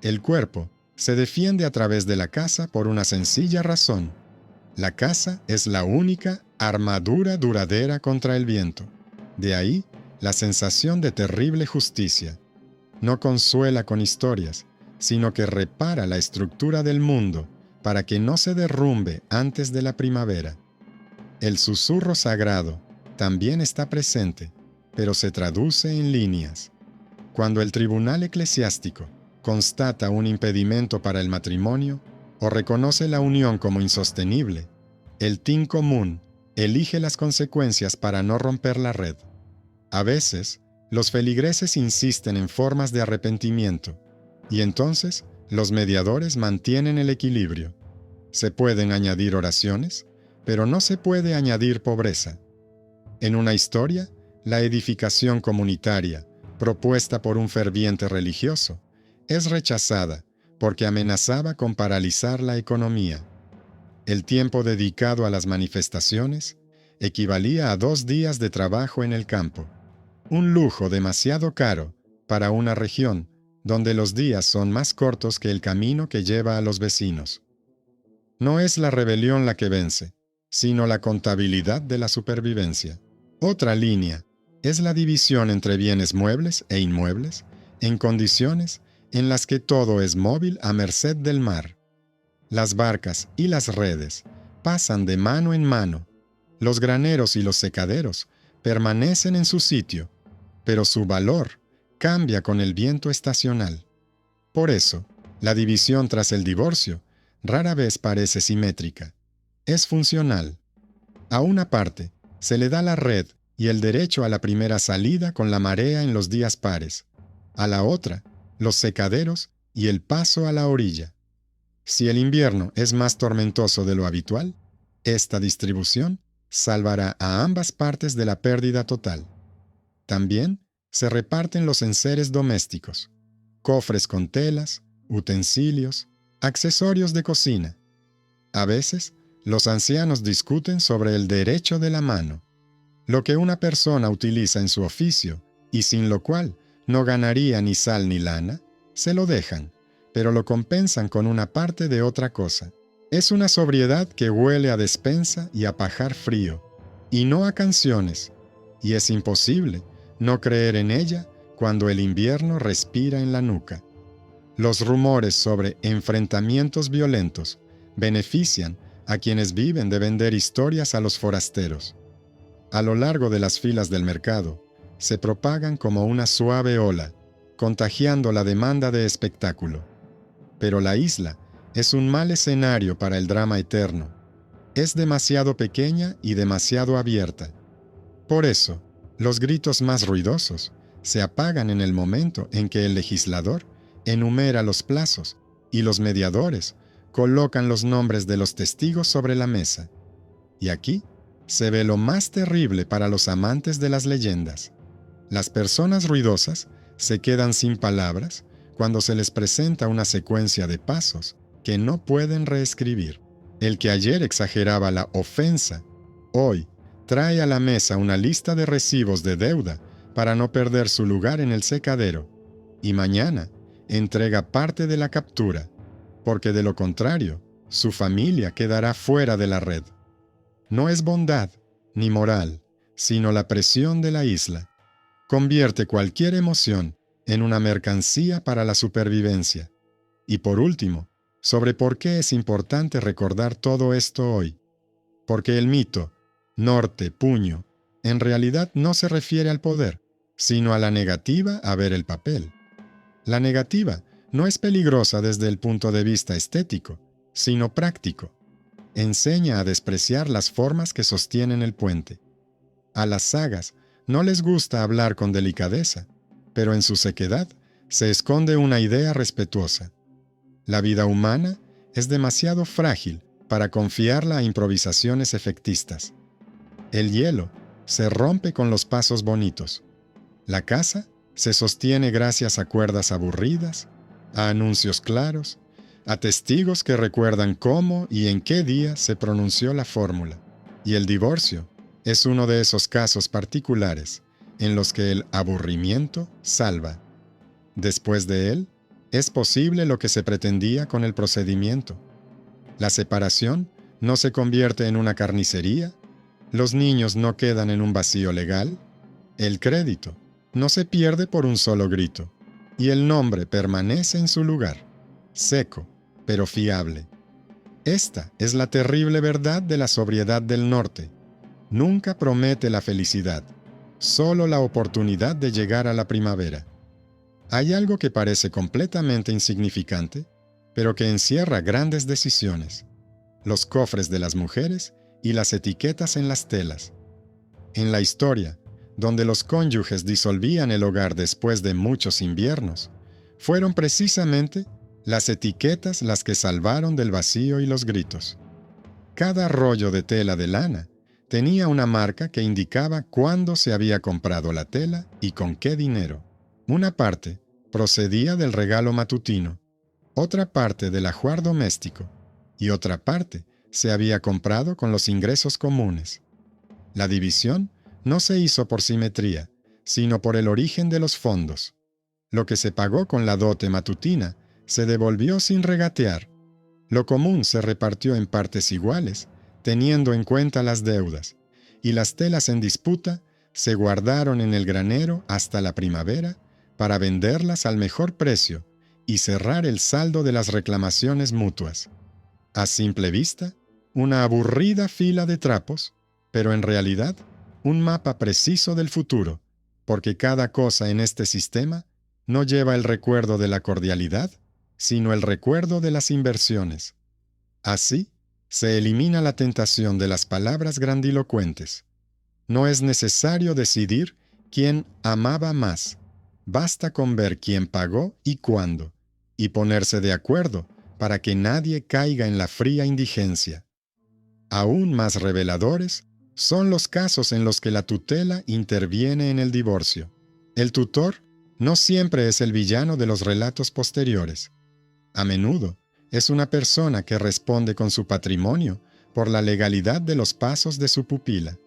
El cuerpo se defiende a través de la casa por una sencilla razón. La casa es la única armadura duradera contra el viento. De ahí la sensación de terrible justicia. No consuela con historias, sino que repara la estructura del mundo para que no se derrumbe antes de la primavera. El susurro sagrado también está presente, pero se traduce en líneas. Cuando el tribunal eclesiástico constata un impedimento para el matrimonio o reconoce la unión como insostenible, el tin común elige las consecuencias para no romper la red. A veces, los feligreses insisten en formas de arrepentimiento, y entonces los mediadores mantienen el equilibrio. Se pueden añadir oraciones, pero no se puede añadir pobreza. En una historia, la edificación comunitaria, propuesta por un ferviente religioso, es rechazada porque amenazaba con paralizar la economía. El tiempo dedicado a las manifestaciones equivalía a 2 días de trabajo en el campo, un lujo demasiado caro para una región donde los días son más cortos que el camino que lleva a los vecinos. No es la rebelión la que vence, sino la contabilidad de la supervivencia. Otra línea es la división entre bienes muebles e inmuebles en condiciones en las que todo es móvil a merced del mar. Las barcas y las redes pasan de mano en mano. Los graneros y los secaderos permanecen en su sitio, pero su valor cambia con el viento estacional. Por eso, la división tras el divorcio rara vez parece simétrica. Es funcional. A una parte se le da la red y el derecho a la primera salida con la marea en los días pares. A la otra, los secaderos y el paso a la orilla. Si el invierno es más tormentoso de lo habitual, esta distribución salvará a ambas partes de la pérdida total. También se reparten los enseres domésticos, cofres con telas, utensilios, accesorios de cocina. A veces, los ancianos discuten sobre el derecho de la mano, lo que una persona utiliza en su oficio y sin lo cual no ganaría ni sal ni lana, se lo dejan, pero lo compensan con una parte de otra cosa. Es una sobriedad que huele a despensa y a pajar frío, y no a canciones, y es imposible no creer en ella cuando el invierno respira en la nuca. Los rumores sobre enfrentamientos violentos benefician a quienes viven de vender historias a los forasteros. A lo largo de las filas del mercado, se propagan como una suave ola, contagiando la demanda de espectáculo. Pero la isla es un mal escenario para el drama eterno. Es demasiado pequeña y demasiado abierta. Por eso, los gritos más ruidosos se apagan en el momento en que el legislador enumera los plazos y los mediadores colocan los nombres de los testigos sobre la mesa. Y aquí se ve lo más terrible para los amantes de las leyendas. Las personas ruidosas se quedan sin palabras cuando se les presenta una secuencia de pasos que no pueden reescribir. El que ayer exageraba la ofensa, hoy trae a la mesa una lista de recibos de deuda para no perder su lugar en el secadero, y mañana entrega parte de la captura, porque de lo contrario, su familia quedará fuera de la red. No es bondad ni moral, sino la presión de la isla. Convierte cualquier emoción en una mercancía para la supervivencia. Y por último, sobre por qué es importante recordar todo esto hoy. Porque el mito, norte, puño, en realidad no se refiere al poder, sino a la negativa a ver el papel. La negativa no es peligrosa desde el punto de vista estético, sino práctico. Enseña a despreciar las formas que sostienen el puente. A las sagas no les gusta hablar con delicadeza, pero en su sequedad se esconde una idea respetuosa. La vida humana es demasiado frágil para confiarla a improvisaciones efectistas. El hielo se rompe con los pasos bonitos. La casa se sostiene gracias a cuerdas aburridas, a anuncios claros, a testigos que recuerdan cómo y en qué día se pronunció la fórmula. Y el divorcio es uno de esos casos particulares en los que el aburrimiento salva. Después de él, es posible lo que se pretendía con el procedimiento. La separación no se convierte en una carnicería, los niños no quedan en un vacío legal, el crédito no se pierde por un solo grito, y el nombre permanece en su lugar, seco, pero fiable. Esta es la terrible verdad de la sobriedad del norte. Nunca promete la felicidad, solo la oportunidad de llegar a la primavera. Hay algo que parece completamente insignificante, pero que encierra grandes decisiones: los cofres de las mujeres y las etiquetas en las telas. En la historia, donde los cónyuges disolvían el hogar después de muchos inviernos, fueron precisamente las etiquetas las que salvaron del vacío y los gritos. Cada rollo de tela de lana tenía una marca que indicaba cuándo se había comprado la tela y con qué dinero. Una parte procedía del regalo matutino, otra parte del ajuar doméstico y otra parte se había comprado con los ingresos comunes. La división no se hizo por simetría, sino por el origen de los fondos. Lo que se pagó con la dote matutina se devolvió sin regatear. Lo común se repartió en partes iguales, teniendo en cuenta las deudas, y las telas en disputa se guardaron en el granero hasta la primavera para venderlas al mejor precio y cerrar el saldo de las reclamaciones mutuas. A simple vista, una aburrida fila de trapos, pero en realidad un mapa preciso del futuro, porque cada cosa en este sistema no lleva el recuerdo de la cordialidad, sino el recuerdo de las inversiones. Así, se elimina la tentación de las palabras grandilocuentes. No es necesario decidir quién amaba más. Basta con ver quién pagó y cuándo, y ponerse de acuerdo para que nadie caiga en la fría indigencia. Aún más reveladores son los casos en los que la tutela interviene en el divorcio. El tutor no siempre es el villano de los relatos posteriores. A menudo es una persona que responde con su patrimonio por la legalidad de los pasos de su pupila.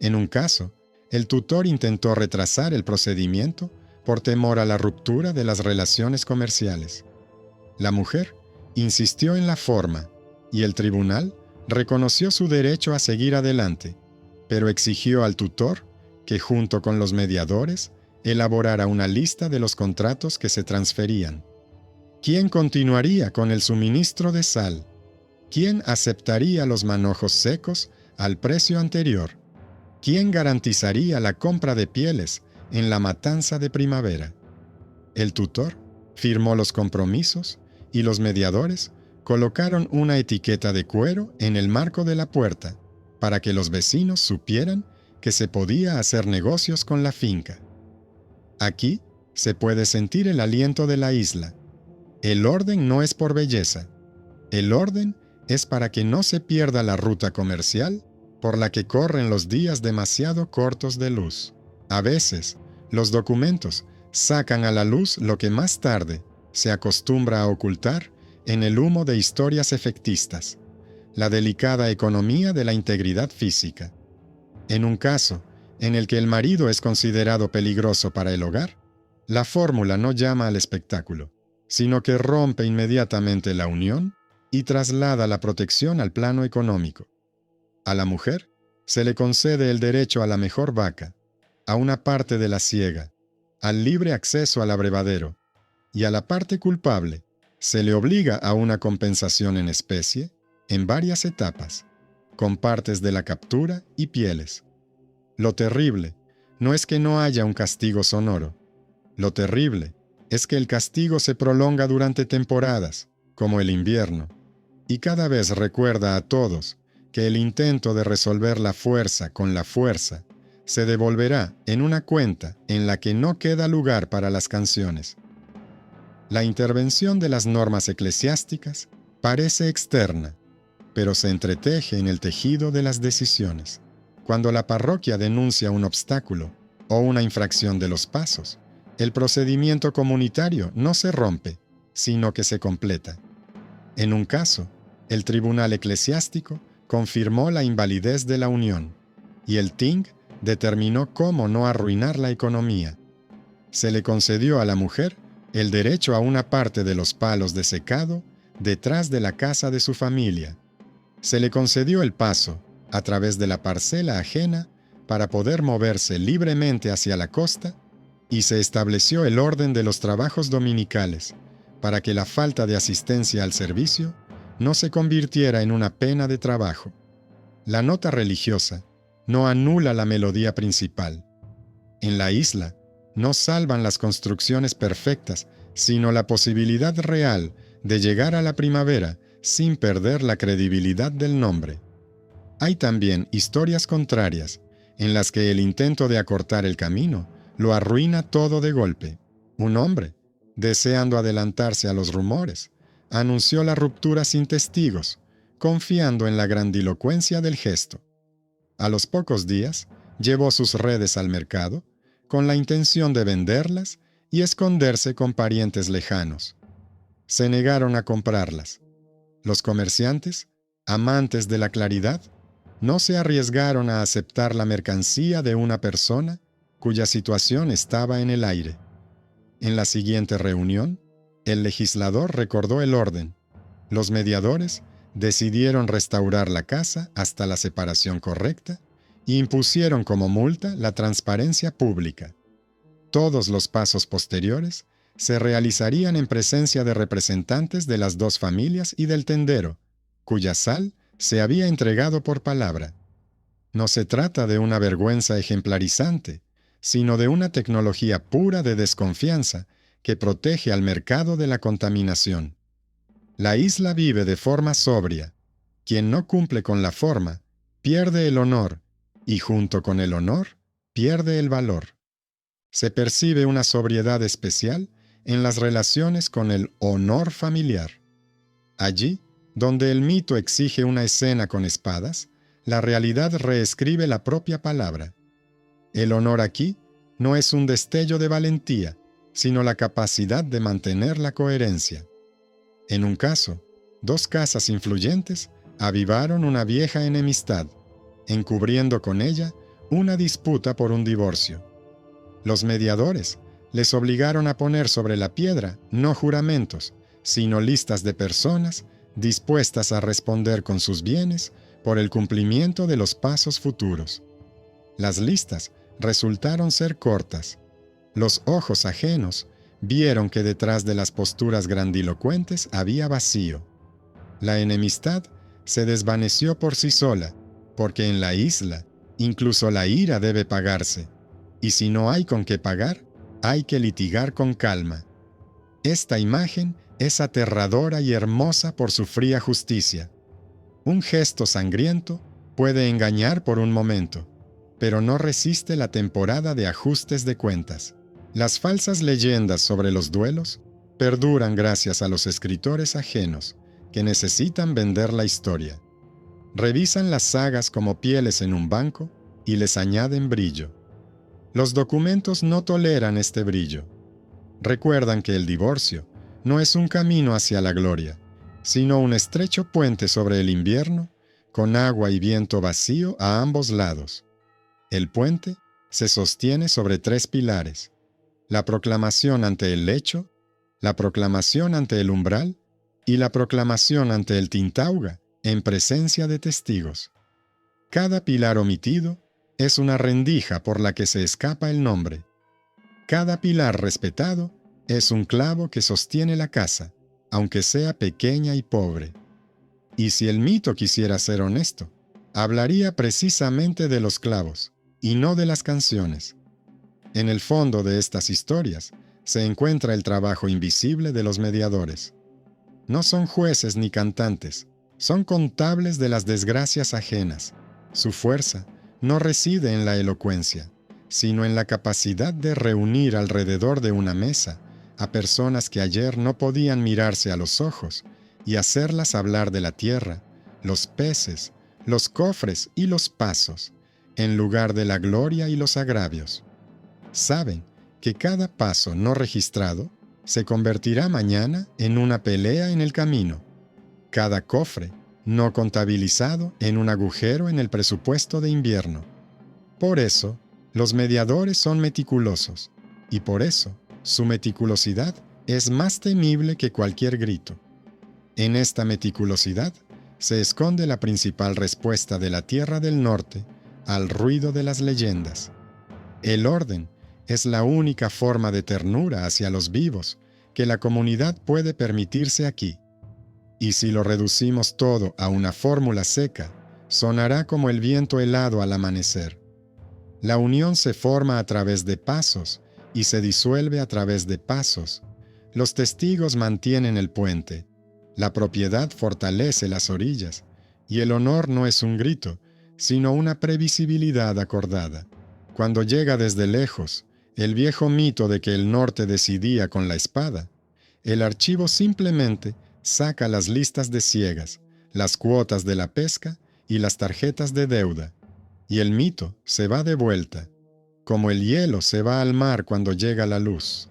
En un caso, el tutor intentó retrasar el procedimiento por temor a la ruptura de las relaciones comerciales. La mujer insistió en la forma y el tribunal reconoció su derecho a seguir adelante, pero exigió al tutor que junto con los mediadores elaborara una lista de los contratos que se transferían. ¿Quién continuaría con el suministro de sal? ¿Quién aceptaría los manojos secos al precio anterior? ¿Quién garantizaría la compra de pieles en la matanza de primavera? El tutor firmó los compromisos y los mediadores colocaron una etiqueta de cuero en el marco de la puerta para que los vecinos supieran que se podía hacer negocios con la finca. Aquí se puede sentir el aliento de la isla. El orden no es por belleza. El orden es para que no se pierda la ruta comercial por la que corren los días demasiado cortos de luz. A veces, los documentos sacan a la luz lo que más tarde se acostumbra a ocultar en el humo de historias efectistas, la delicada economía de la integridad física. En un caso en el que el marido es considerado peligroso para el hogar, la fórmula no llama al espectáculo, sino que rompe inmediatamente la unión y traslada la protección al plano económico. A la mujer se le concede el derecho a la mejor vaca, a una parte de la siega, al libre acceso al abrevadero, y a la parte culpable se le obliga a una compensación en especie en varias etapas, con partes de la captura y pieles. Lo terrible no es que no haya un castigo sonoro. Lo terrible es que el castigo se prolonga durante temporadas, como el invierno, y cada vez recuerda a todos que el intento de resolver la fuerza con la fuerza se devolverá en una cuenta en la que no queda lugar para las canciones. La intervención de las normas eclesiásticas parece externa, pero se entreteje en el tejido de las decisiones. Cuando la parroquia denuncia un obstáculo o una infracción de los pasos, el procedimiento comunitario no se rompe, sino que se completa. En un caso, el tribunal eclesiástico confirmó la invalidez de la unión, y el Ting determinó cómo no arruinar la economía. Se le concedió a la mujer el derecho a una parte de los palos de secado detrás de la casa de su familia. Se le concedió el paso, a través de la parcela ajena, para poder moverse libremente hacia la costa, y se estableció el orden de los trabajos dominicales, para que la falta de asistencia al servicio no se convirtiera en una pena de trabajo. La nota religiosa no anula la melodía principal. En la isla no salvan las construcciones perfectas, sino la posibilidad real de llegar a la primavera sin perder la credibilidad del nombre. Hay también historias contrarias, en las que el intento de acortar el camino lo arruina todo de golpe. Un hombre, deseando adelantarse a los rumores, anunció la ruptura sin testigos, confiando en la grandilocuencia del gesto. A los pocos días, llevó sus redes al mercado, con la intención de venderlas y esconderse con parientes lejanos. Se negaron a comprarlas. Los comerciantes, amantes de la claridad, no se arriesgaron a aceptar la mercancía de una persona cuya situación estaba en el aire. En la siguiente reunión, el legislador recordó el orden. Los mediadores decidieron restaurar la casa hasta la separación correcta e impusieron como multa la transparencia pública. Todos los pasos posteriores se realizarían en presencia de representantes de las dos familias y del tendero, cuya sal se había entregado por palabra. No se trata de una vergüenza ejemplarizante, sino de una tecnología pura de desconfianza que protege al mercado de la contaminación. La isla vive de forma sobria. Quien no cumple con la forma, pierde el honor, y junto con el honor, pierde el valor. Se percibe una sobriedad especial en las relaciones con el honor familiar. Allí, donde el mito exige una escena con espadas, la realidad reescribe la propia palabra. El honor aquí no es un destello de valentía, sino la capacidad de mantener la coherencia. En un caso, dos casas influyentes avivaron una vieja enemistad, encubriendo con ella una disputa por un divorcio. Los mediadores les obligaron a poner sobre la piedra no juramentos, sino listas de personas dispuestas a responder con sus bienes por el cumplimiento de los pasos futuros. Las listas resultaron ser cortas. Los ojos ajenos vieron que detrás de las posturas grandilocuentes había vacío. La enemistad se desvaneció por sí sola, porque en la isla incluso la ira debe pagarse, y si no hay con qué pagar, hay que litigar con calma. Esta imagen es aterradora y hermosa por su fría justicia. Un gesto sangriento puede engañar por un momento, pero no resiste la temporada de ajustes de cuentas. Las falsas leyendas sobre los duelos perduran gracias a los escritores ajenos que necesitan vender la historia. Revisan las sagas como pieles en un banco y les añaden brillo. Los documentos no toleran este brillo. recuerdan que el divorcio no es un camino hacia la gloria, sino un estrecho puente sobre el invierno, con agua y viento vacío a ambos lados. El puente se sostiene sobre 3 pilares: la proclamación ante el lecho, la proclamación ante el umbral y la proclamación ante el tintauga en presencia de testigos. Cada pilar omitido es una rendija por la que se escapa el nombre. Cada pilar respetado es un clavo que sostiene la casa, aunque sea pequeña y pobre. Y si el mito quisiera ser honesto, hablaría precisamente de los clavos, y no de las canciones. En el fondo de estas historias se encuentra el trabajo invisible de los mediadores. No son jueces ni cantantes, son contables de las desgracias ajenas. Su fuerza no reside en la elocuencia, sino en la capacidad de reunir alrededor de una mesa a personas que ayer no podían mirarse a los ojos y hacerlas hablar de la tierra, los peces, los cofres y los pasos, en lugar de la gloria y los agravios. Saben que cada paso no registrado se convertirá mañana en una pelea en el camino, cada cofre no contabilizado en un agujero en el presupuesto de invierno. Por eso, los mediadores son meticulosos, y por eso, su meticulosidad es más temible que cualquier grito. En esta meticulosidad se esconde la principal respuesta de la Tierra del Norte al ruido de las leyendas. El orden es la única forma de ternura hacia los vivos que la comunidad puede permitirse aquí. Y si lo reducimos todo a una fórmula seca, sonará como el viento helado al amanecer. La unión se forma a través de pasos y se disuelve a través de pasos. Los testigos mantienen el puente, la propiedad fortalece las orillas, y el honor no es un grito, sino una previsibilidad acordada. Cuando llega desde lejos el viejo mito de que el norte decidía con la espada, el archivo simplemente saca las listas de ciegas, las cuotas de la pesca y las tarjetas de deuda, y el mito se va de vuelta, como el hielo se va al mar cuando llega la luz.